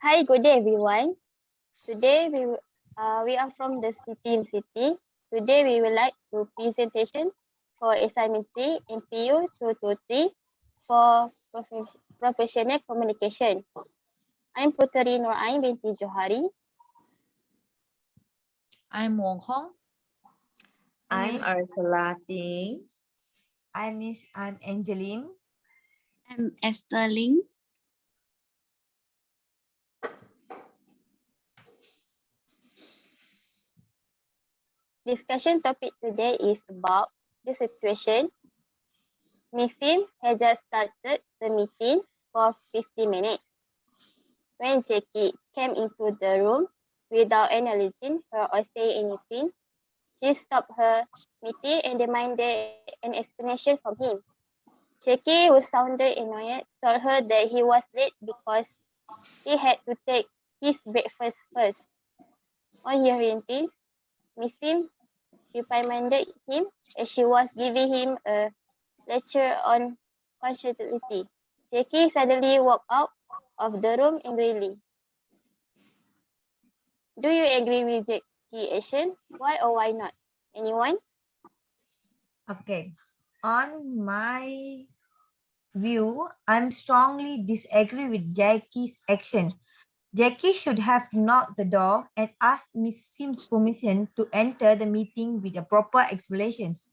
Hi, good day, everyone. Today we are from the city. Today we will like to presentation for assignment 3 Mpu2223 for professional communication. I'm Puteri Norain binti Johari. I'm Wong Hong. I'm Ursula Ting. I'm Angeline. I'm Esther Ling. Discussion topic today is about the situation. Misim had just started the meeting for 50 minutes. When Jackie came into the room without acknowledging her or saying anything, she stopped her meeting and demanded an explanation from him. Jackie, who sounded annoyed, told her that he was late because he had to take his breakfast first. On hearing this, Misim reprimanded him as she was giving him a lecture on punctuality. Jackie suddenly walked out of the room angrily. Do you agree with Jackie's action? Why or why not? Anyone? Okay. On my view, I'm strongly disagree with Jackie's action. Jackie should have knocked the door and asked Miss Sim's permission to enter the meeting with a proper explanations.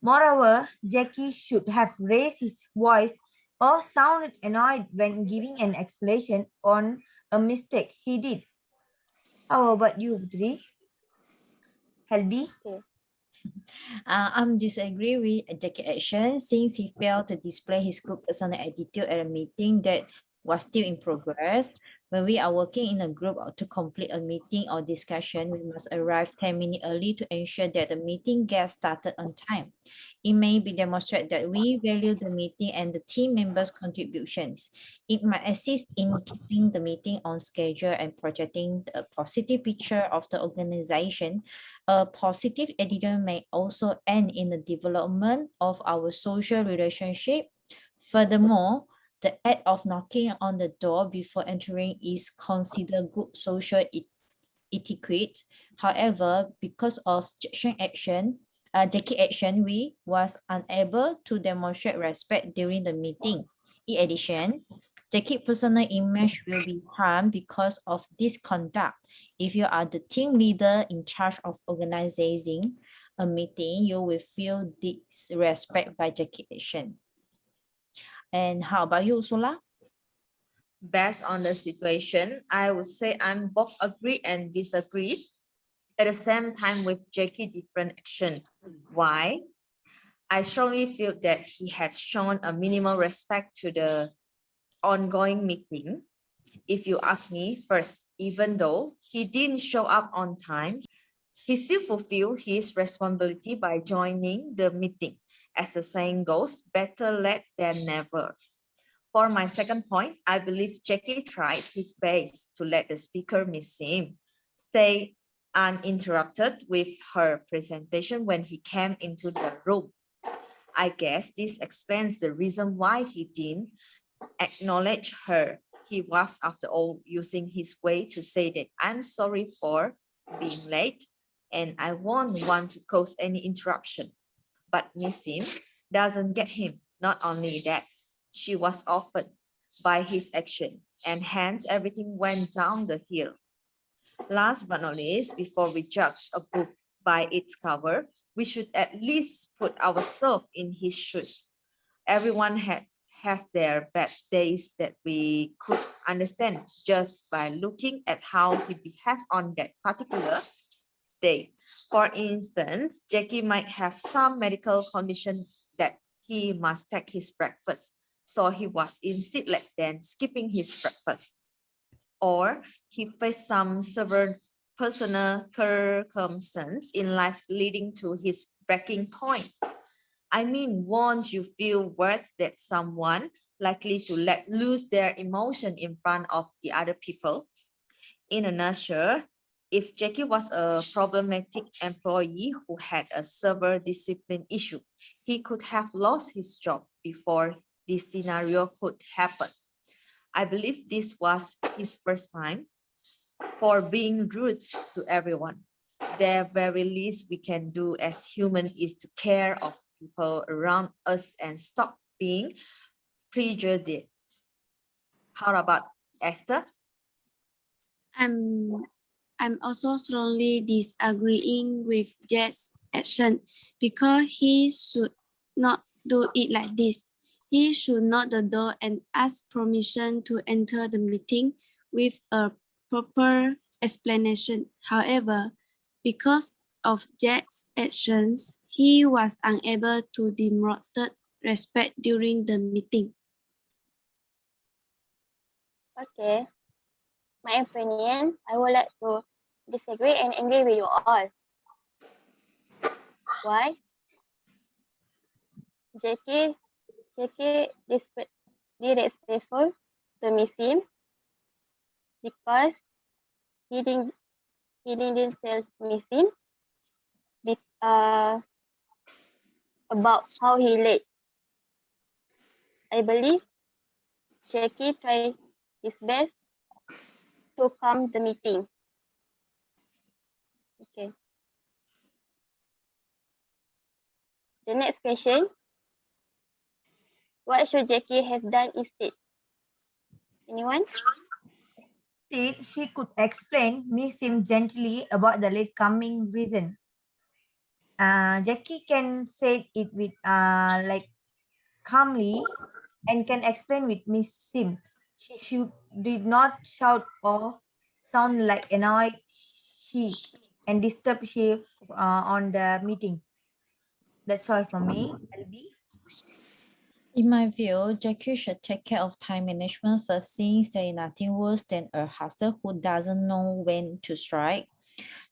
Moreover, Jackie should have raised his voice or sounded annoyed when giving an explanation on a mistake he did. How about you, Putri? Helbi? I'm disagree with Jackie's action since he failed to display his good personal attitude at a meeting that was still in progress. When we are working in a group to complete a meeting or discussion, we must arrive 10 minutes early to ensure that the meeting gets started on time. It may be demonstrated that we value the meeting and the team members' contributions. It might assist in keeping the meeting on schedule and projecting a positive picture of the organization. A positive attitude may also end in the development of our social relationship. Furthermore, the act of knocking on the door before entering is considered good social etiquette. However, because of Jackie's action, we was unable to demonstrate respect during the meeting. In addition, Jackie's personal image will be harmed because of this conduct. If you are the team leader in charge of organizing a meeting, you will feel disrespect by Jackie's action. And how about you, Ursula? Based on the situation, I would say I'm both agree and disagree at the same time with Jackie different action. Why? I strongly feel that he had shown a minimal respect to the ongoing meeting. If you ask me first, even though he didn't show up on time, he still fulfilled his responsibility by joining the meeting. As the saying goes, better late than never. For my second point, I believe Jackie tried his best to let the speaker Miss Sim stay uninterrupted with her presentation when he came into the room. I guess this explains the reason why he didn't acknowledge her. He was, after all, using his way to say that I'm sorry for being late and I won't want to cause any interruption. But Miss Sim doesn't get him. Not only that, she was offered by his action, and hence everything went down the hill. Last but not least, before we judge a book by its cover, we should at least put ourselves in his shoes. Everyone has their bad days that we could understand just by looking at how he behaved on that particular day. For instance, Jackie might have some medical condition that he must take his breakfast, so he was instead late than skipping his breakfast. Or he faced some severe personal circumstance in life leading to his breaking point. I mean, won't you feel worth that someone likely to let loose their emotion in front of the other people? In a nutshell, if Jackie was a problematic employee who had a severe discipline issue, he could have lost his job before this scenario could happen. I believe this was his first time for being rude to everyone. The very least we can do as human is to care of people around us and stop being prejudiced. How about Esther? I'm I'm also strongly disagreeing with Jack's action because he should not do it like this. He should knock the door and ask permission to enter the meeting with a proper explanation. However, because of Jack's actions, he was unable to demonstrate respect during the meeting. Okay. My opinion, I would like to disagree and agree with you all. Why? Jackie disrespectful to Miss Sim because he didn't tell Miss Sim uh, about how he late. I believe Jackie tried his best to calm the meeting. Okay. The next question. What should Jackie have done instead? Anyone? Instead, he could explain Miss Sim gently about the late coming reason. Jackie can say it with like calmly and can explain with Miss Sim. Did not shout or sound like annoyed she and disturb she on the meeting. That's all from me. LB. In my view, Jackie should take care of time management first, since there is nothing worse than a hustler who doesn't know when to strike.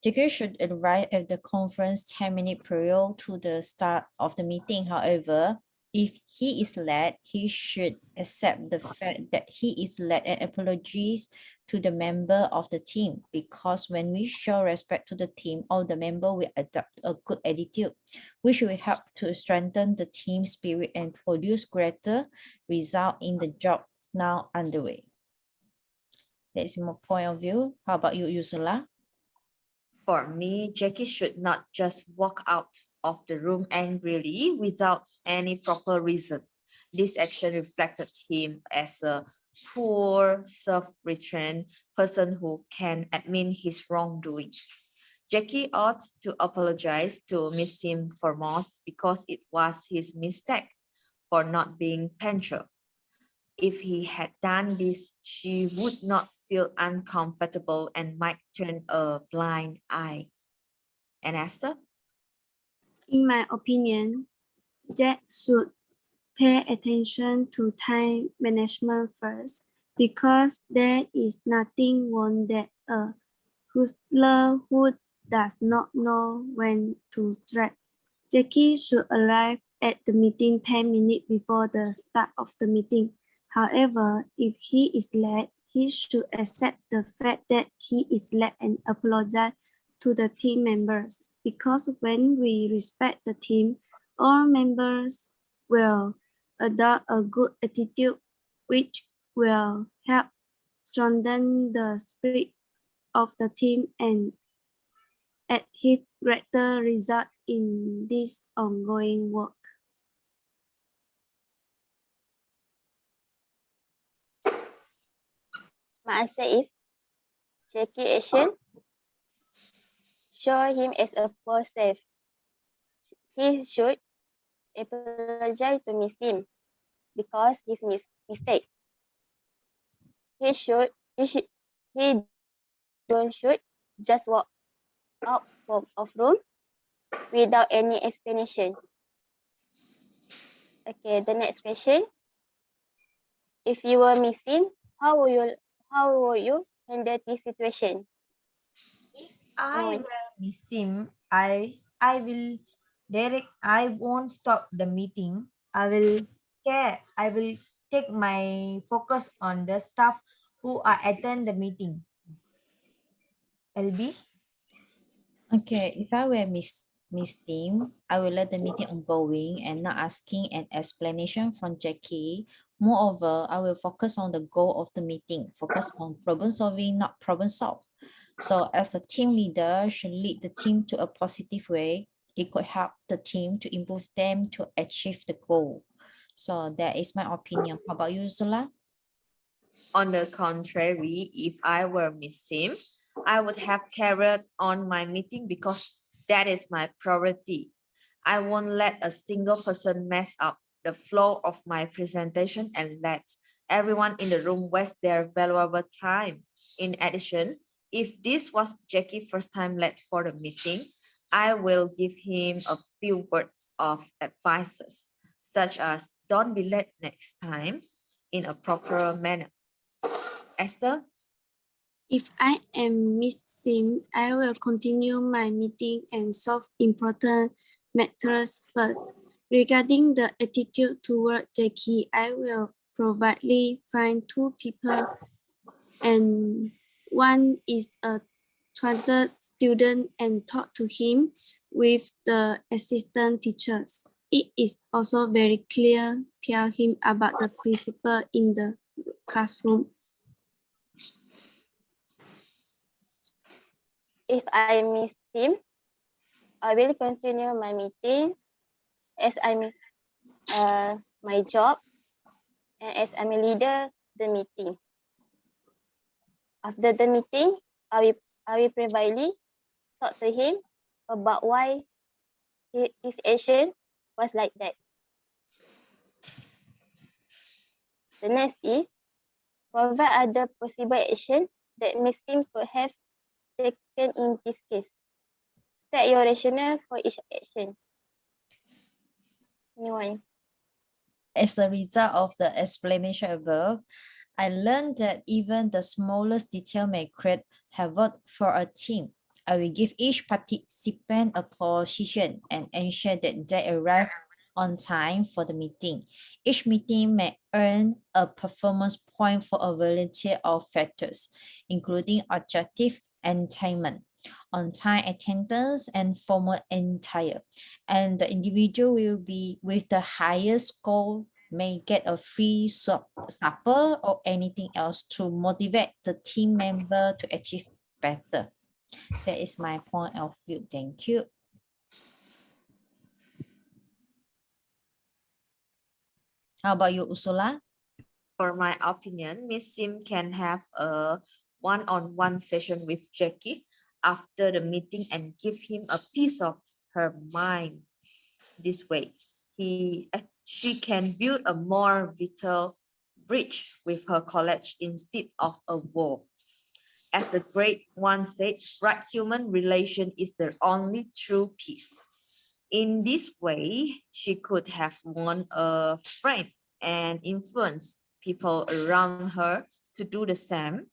Jackie should arrive at the conference 10 minutes prior to the start of the meeting. However, if he is late, he should accept the fact that he is late and apologize to the member of the team, because when we show respect to the team, all the members will adopt a good attitude, which will help to strengthen the team spirit and produce greater result in the job now underway. That's my point of view. How about you, Yusula? For me, Jackie should not just walk out of the room angrily without any proper reason. This action reflected him as a poor, self-restrained person who can admit his wrongdoing. Jackie ought to apologize to Miss Sim for Moss because it was his mistake for not being punctual. If he had done this, she would not feel uncomfortable and might turn a blind eye. And Esther? In my opinion, Jack should pay attention to time management first, because there is nothing wrong that a hustler who does not know when to strike. Jackie should arrive at the meeting 10 minutes before the start of the meeting. However, if he is late, he should accept the fact that he is late and apologize to the team members, because when we respect the team, all members will adopt a good attitude, which will help strengthen the spirit of the team and achieve greater result in this ongoing work. My answer is Jackie action. Show him as a poor self. He should apologize to Miss Sim because his mistake. He don't should just walk out of room without any explanation. Okay, the next question. If you were missing, how will you handle this situation? If I Anyone? were Miss Sim, I won't stop the meeting. I will take my focus on the staff who are attend the meeting. LB. Okay, if I were Miss Sim, I will let the meeting ongoing and not asking an explanation from Jackie Moreover, I will focus on the goal of the meeting, focus on problem solving, not problem solve. So as a team leader should lead the team to a positive way. It could help the team to improve them to achieve the goal. So that is my opinion. How about you, Zula? On the contrary, if I were Miss Sim, I would have carried on my meeting because that is my priority. I won't let a single person mess up the flow of my presentation and let everyone in the room waste their valuable time. In addition, if this was Jackie's first time late for the meeting, I will give him a few words of advices, such as don't be late next time in a proper manner. Esther? If I am Miss Sim, I will continue my meeting and solve important matters first. Regarding the attitude toward Jackie, I will probably find two people, and one is a talented student and talk to him with the assistant teachers. It is also very clear, tell him about the principal in the classroom. If I miss him, I will continue my meeting as I miss my job and as I'm a leader the meeting. After the meeting, I will privately talk to him about why his action was like that. The next is provide other possible action that Miss Sim could have taken in this case. Set your rationale for each action. Anyone? As a result of the explanation above, I learned that even the smallest detail may create havoc for a team. I will give each participant a position and ensure that they arrive on time for the meeting. Each meeting may earn a performance point for a variety of factors, including objective attainment, on-time attendance, and formal attire. And the individual will be with the highest score may get a free supper or anything else to motivate the team member to achieve better. That is my point of view. Thank you. How about you, Ursula? For my opinion, Miss Sim can have a one-on-one session with Jackie after the meeting and give him a piece of her mind. This way, she can build a more vital bridge with her college instead of a wall. As the great one said, right human relation is the only true peace. In this way, she could have won a friend and influence people around her to do the same.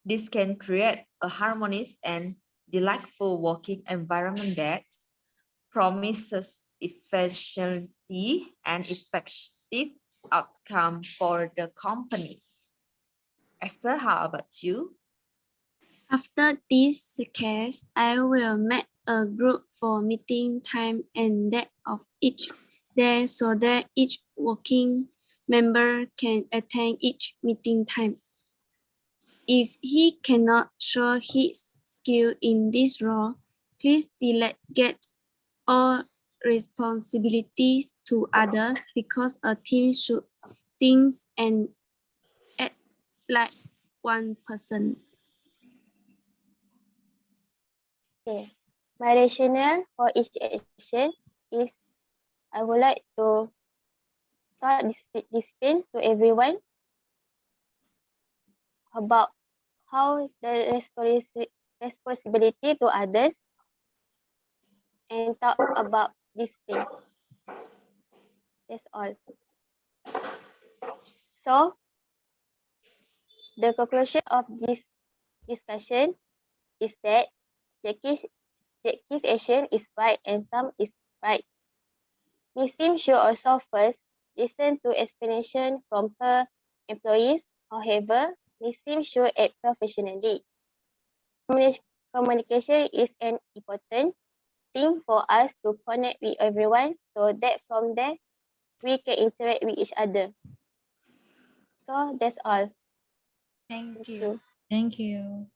This can create a harmonious and delightful working environment that promises efficiency and effective outcome for the company. Esther, how about you? After this case, I will make a group for meeting time and that of each day so that each working member can attend each meeting time. If he cannot show his skill in this role, please delegate all responsibilities to others because a team should think and act like one person. Okay. My rationale for each action is I would like to start discipline to everyone about how the responsibility to others and talk about discipline. That's all. So the conclusion of this discussion is that Jackie's action is right and some is right. Miss Sim should also first listen to explanation from her employees. However, Miss Sim should act professionally. Communication is an important thing for us to connect with everyone so that from there we can interact with each other. So that's all. Thank Thank you. you. Thank you.